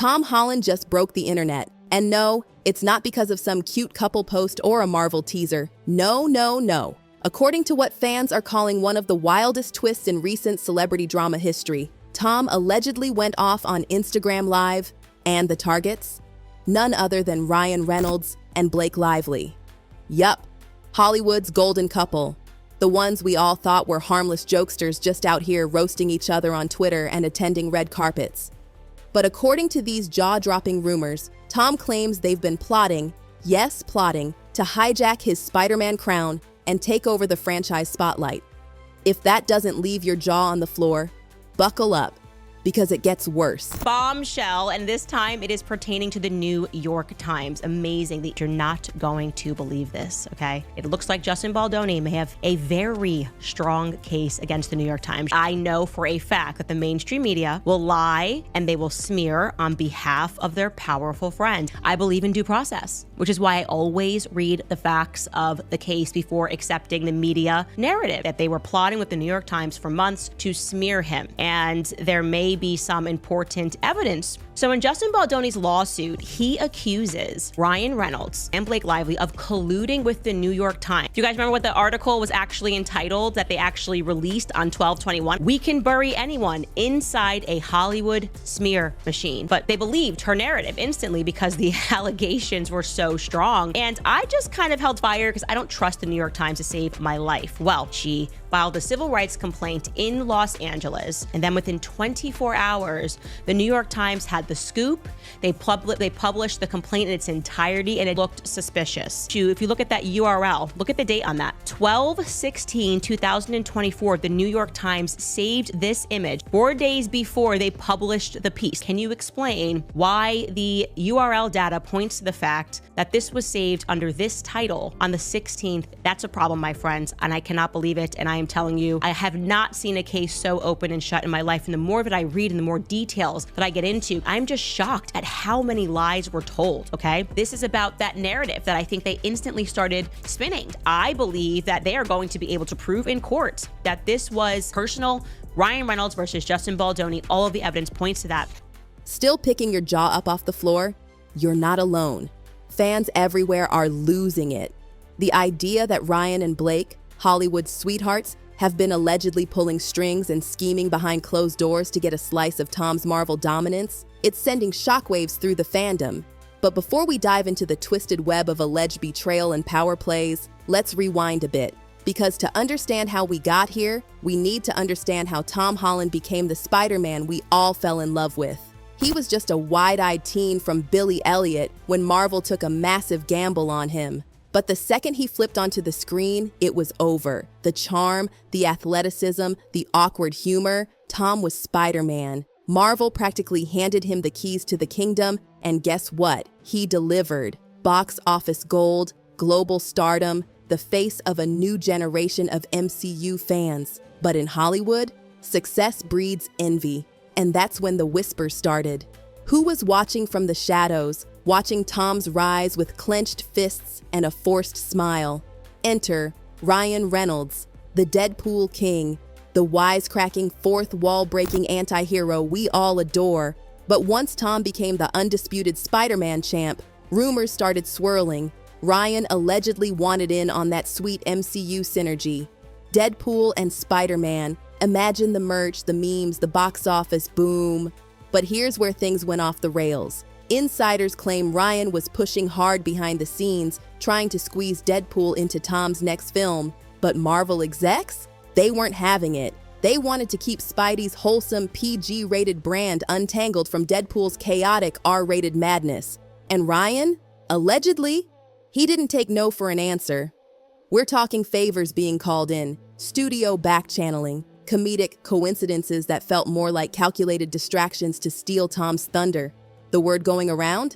Tom Holland just broke the internet. And no, it's not because of some cute couple post or a Marvel teaser. No, no, no. According to what fans are calling one of the wildest twists in recent celebrity drama history, Tom allegedly went off on Instagram Live, and the targets? None other than Ryan Reynolds and Blake Lively. Yup, Hollywood's golden couple. The ones we all thought were harmless jokesters just out here roasting each other on Twitter and attending red carpets. But according to these jaw-dropping rumors, Tom claims they've been plotting, yes, plotting, to hijack his Spider-Man crown and take over the franchise spotlight. If that doesn't leave your jaw on the floor, buckle up, because it gets worse. Bombshell, and this time it is pertaining to the New York Times. Amazing that you're not going to believe this, okay? It looks like Justin Baldoni may have a very strong case against the New York Times. I know for a fact that the mainstream media will lie and they will smear on behalf of their powerful friend. I believe in due process, which is why I always read the facts of the case before accepting the media narrative that they were plotting with the New York Times for months to smear him. And there may be some important evidence. So in Justin Baldoni's lawsuit, he accuses Ryan Reynolds and Blake Lively of colluding with the New York Times. Do you guys remember what the article was actually entitled that they actually released on 12/21? We can bury anyone inside a Hollywood smear machine. But they believed her narrative instantly because the allegations were so strong. And I just kind of held fire because I don't trust the New York Times to save my life. Well, she filed a civil rights complaint in Los Angeles, and then within 24 hours, the New York Times had the scoop. They published the complaint in its entirety, and it looked suspicious. If you look at that URL, look at the date on that. 12/16/2024, the New York Times saved this image 4 days before they published the piece. Can you explain why the URL data points to the fact that this was saved under this title on the 16th? That's a problem, my friends, and I cannot believe it. And I am telling you, I have not seen a case so open and shut in my life. And the more that I read and the more details that I get into, I'm just shocked at how many lies were told, okay? This is about that narrative that I think they instantly started spinning. I believe that they are going to be able to prove in court that this was personal. Ryan Reynolds versus Justin Baldoni, all of the evidence points to that. Still picking your jaw up off the floor? You're not alone. Fans everywhere are losing it. The idea that Ryan and Blake, Hollywood's sweethearts, have been allegedly pulling strings and scheming behind closed doors to get a slice of Tom's Marvel dominance, it's sending shockwaves through the fandom. But before we dive into the twisted web of alleged betrayal and power plays, let's rewind a bit. Because to understand how we got here, we need to understand how Tom Holland became the Spider-Man we all fell in love with. He was just a wide-eyed teen from Billy Elliot when Marvel took a massive gamble on him. But the second he flipped onto the screen, it was over. The charm, the athleticism, the awkward humor, Tom was Spider-Man. Marvel practically handed him the keys to the kingdom, and guess what? He delivered. Box office gold, global stardom, the face of a new generation of MCU fans. But in Hollywood, success breeds envy. And that's when the whispers started. Who was watching from the shadows, watching Tom's rise with clenched fists and a forced smile? Enter Ryan Reynolds, the Deadpool king, the wisecracking, fourth wall-breaking anti-hero we all adore. But once Tom became the undisputed Spider-Man champ, rumors started swirling. Ryan allegedly wanted in on that sweet MCU synergy. Deadpool and Spider-Man. Imagine the merch, the memes, the box office boom. But here's where things went off the rails. Insiders claim Ryan was pushing hard behind the scenes, trying to squeeze Deadpool into Tom's next film. But Marvel execs? They weren't having it. They wanted to keep Spidey's wholesome PG-rated brand untangled from Deadpool's chaotic R-rated madness. And Ryan? Allegedly, he didn't take no for an answer. We're talking favors being called in, studio back-channeling, comedic coincidences that felt more like calculated distractions to steal Tom's thunder. The word going around?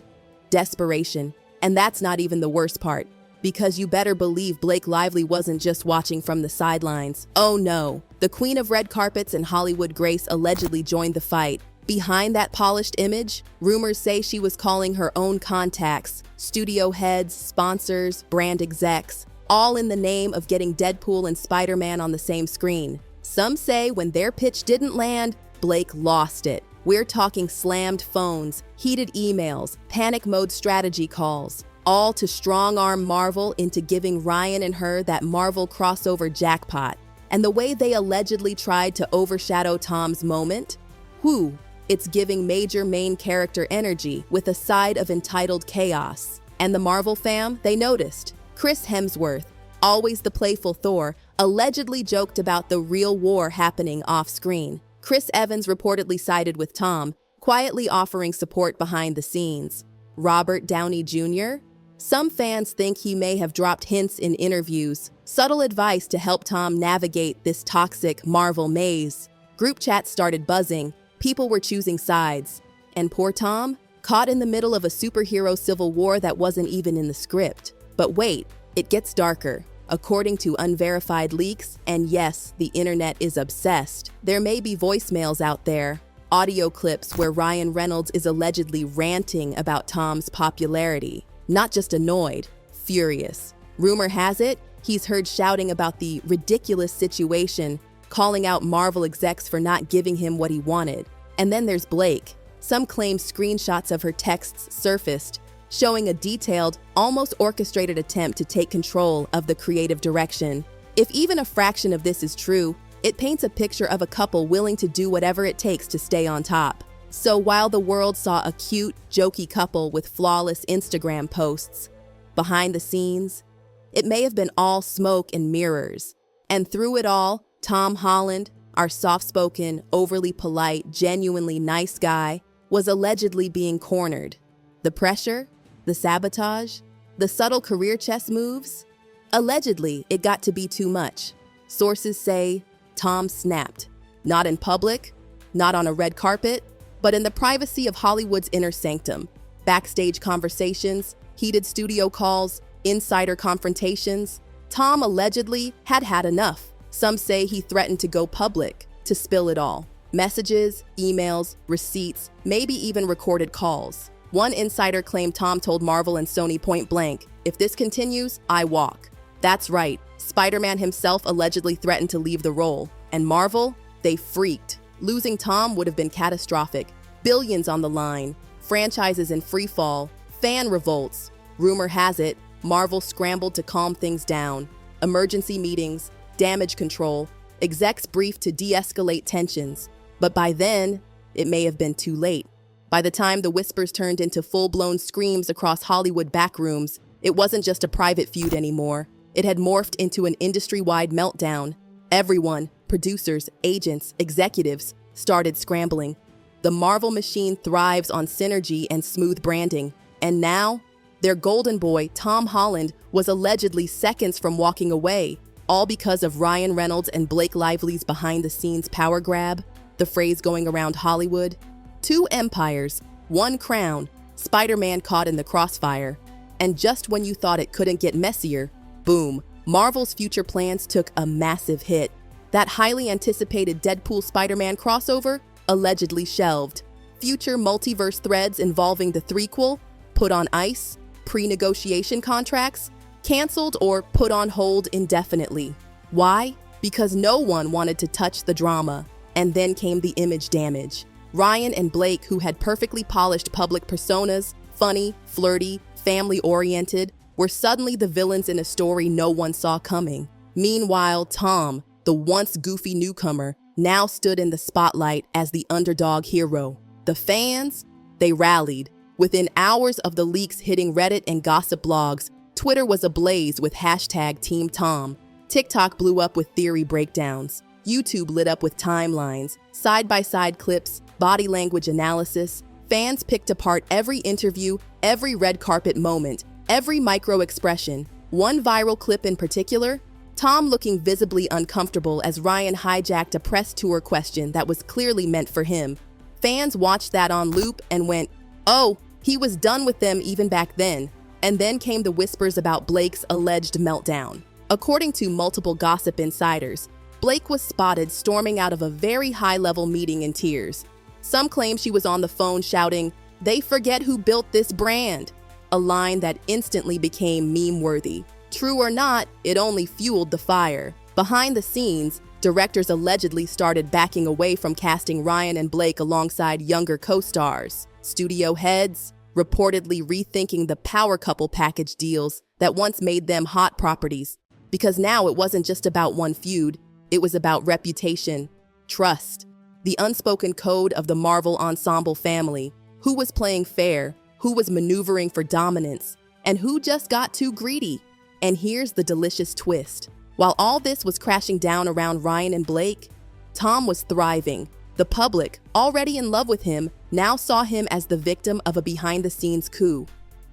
Desperation. And that's not even the worst part. Because you better believe Blake Lively wasn't just watching from the sidelines. Oh no. The queen of red carpets and Hollywood grace allegedly joined the fight. Behind that polished image, rumors say she was calling her own contacts, studio heads, sponsors, brand execs, all in the name of getting Deadpool and Spider-Man on the same screen. Some say when their pitch didn't land, Blake lost it. We're talking slammed phones, heated emails, panic mode strategy calls, all to strong-arm Marvel into giving Ryan and her that Marvel crossover jackpot. And the way they allegedly tried to overshadow Tom's moment? Whew, it's giving major main character energy with a side of entitled chaos. And the Marvel fam, they noticed. Chris Hemsworth, always the playful Thor, allegedly joked about the real war happening off-screen. Chris Evans reportedly sided with Tom, quietly offering support behind the scenes. Robert Downey Jr.? Some fans think he may have dropped hints in interviews, subtle advice to help Tom navigate this toxic Marvel maze. Group chats started buzzing, people were choosing sides. And poor Tom? Caught in the middle of a superhero civil war that wasn't even in the script. But wait, it gets darker. According to unverified leaks, and yes, the internet is obsessed, there may be voicemails out there, audio clips where Ryan Reynolds is allegedly ranting about Tom's popularity. Not just annoyed, furious. Rumor has it, he's heard shouting about the ridiculous situation, calling out Marvel execs for not giving him what he wanted. And then there's Blake. Some claim screenshots of her texts surfaced, showing a detailed, almost orchestrated attempt to take control of the creative direction. If even a fraction of this is true, it paints a picture of a couple willing to do whatever it takes to stay on top. So while the world saw a cute, jokey couple with flawless Instagram posts, behind the scenes, it may have been all smoke and mirrors. And through it all, Tom Holland, our soft-spoken, overly polite, genuinely nice guy, was allegedly being cornered. The pressure, the sabotage, the subtle career chess moves? Allegedly, it got to be too much. Sources say Tom snapped. Not in public, not on a red carpet, but in the privacy of Hollywood's inner sanctum. Backstage conversations, heated studio calls, insider confrontations. Tom allegedly had had enough. Some say he threatened to go public, to spill it all. Messages, emails, receipts, maybe even recorded calls. One insider claimed Tom told Marvel and Sony point blank, "If this continues, I walk." That's right, Spiderman himself allegedly threatened to leave the role. And Marvel? They freaked. Losing Tom would have been catastrophic. Billions on the line, franchises in free fall, fan revolts. Rumor has it, Marvel scrambled to calm things down. Emergency meetings, damage control, execs briefed to de-escalate tensions. But by then, it may have been too late. By the time the whispers turned into full-blown screams across Hollywood backrooms, it wasn't just a private feud anymore. It had morphed into an industry-wide meltdown. Everyone, producers, agents, executives, started scrambling. The Marvel machine thrives on synergy and smooth branding. And now, their golden boy, Tom Holland, was allegedly seconds from walking away, all because of Ryan Reynolds and Blake Lively's behind-the-scenes power grab, the phrase going around Hollywood. Two empires, one crown, Spider-Man caught in the crossfire. And just when you thought it couldn't get messier, boom, Marvel's future plans took a massive hit. That highly anticipated Deadpool Spider-Man crossover, allegedly shelved. Future multiverse threads involving the threequel, put on ice. Pre-negotiation contracts, canceled or put on hold indefinitely. Why? Because no one wanted to touch the drama. And then came the image damage. Ryan and Blake, who had perfectly polished public personas, funny, flirty, family-oriented, were suddenly the villains in a story no one saw coming. Meanwhile, Tom, the once goofy newcomer, now stood in the spotlight as the underdog hero. The fans? They rallied. Within hours of the leaks hitting Reddit and gossip blogs, Twitter was ablaze with hashtag Team Tom. TikTok blew up with theory breakdowns. YouTube lit up with timelines, side-by-side clips, body language analysis. Fans picked apart every interview, every red carpet moment, every micro-expression. One viral clip in particular, Tom looking visibly uncomfortable as Ryan hijacked a press tour question that was clearly meant for him. Fans watched that on loop and went, "Oh, he was done with them even back then." And then came the whispers about Blake's alleged meltdown. According to multiple gossip insiders, Blake was spotted storming out of a very high-level meeting in tears. Some claim she was on the phone shouting, "They forget who built this brand," a line that instantly became meme-worthy. True or not, it only fueled the fire. Behind the scenes, Directors allegedly started backing away from casting Ryan and Blake alongside younger co-stars. Studio heads reportedly rethinking the power couple package deals that once made them hot properties, because now it wasn't just about one feud, it was about reputation, trust, the unspoken code of the Marvel ensemble family, who was playing fair, who was maneuvering for dominance, and who just got too greedy. And here's the delicious twist. While all this was crashing down around Ryan and Blake, Tom was thriving. The public, already in love with him, now saw him as the victim of a behind-the-scenes coup.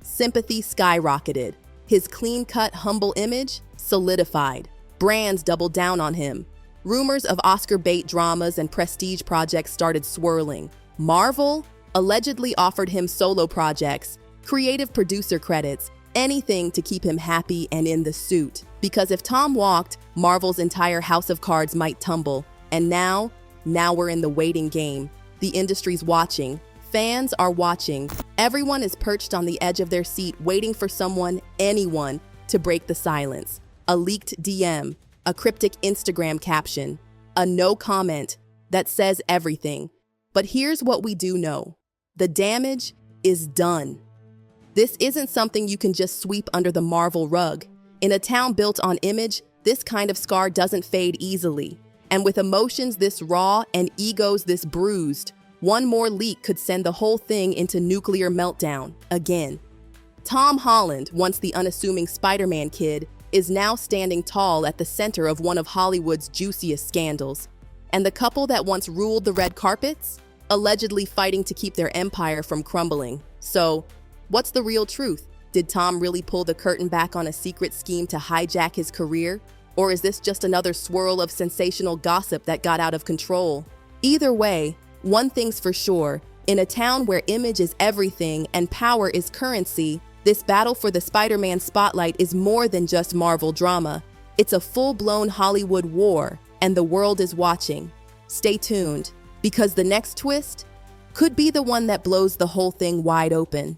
Sympathy skyrocketed. His clean-cut, humble image solidified. Brands doubled down on him. Rumors of Oscar bait dramas and prestige projects started swirling. Marvel allegedly offered him solo projects, creative producer credits, anything to keep him happy and in the suit. Because if Tom walked, Marvel's entire house of cards might tumble. And now we're in the waiting game. The industry's watching. Fans are watching. Everyone is perched on the edge of their seat, waiting for someone, anyone, to break the silence. A leaked DM, a cryptic Instagram caption, a no comment that says everything. But here's what we do know. The damage is done. This isn't something you can just sweep under the Marvel rug. In a town built on image, this kind of scar doesn't fade easily. And with emotions this raw and egos this bruised, one more leak could send the whole thing into nuclear meltdown again. Tom Holland, once the unassuming Spider-Man kid, is now standing tall at the center of one of Hollywood's juiciest scandals. And the couple that once ruled the red carpets, allegedly fighting to keep their empire from crumbling. So, what's the real truth? Did Tom really pull the curtain back on a secret scheme to hijack his career? Or is this just another swirl of sensational gossip that got out of control? Either way, one thing's for sure, in a town where image is everything and power is currency, this battle for the Spider-Man spotlight is more than just Marvel drama. It's a full-blown Hollywood war, and the world is watching. Stay tuned, because the next twist could be the one that blows the whole thing wide open.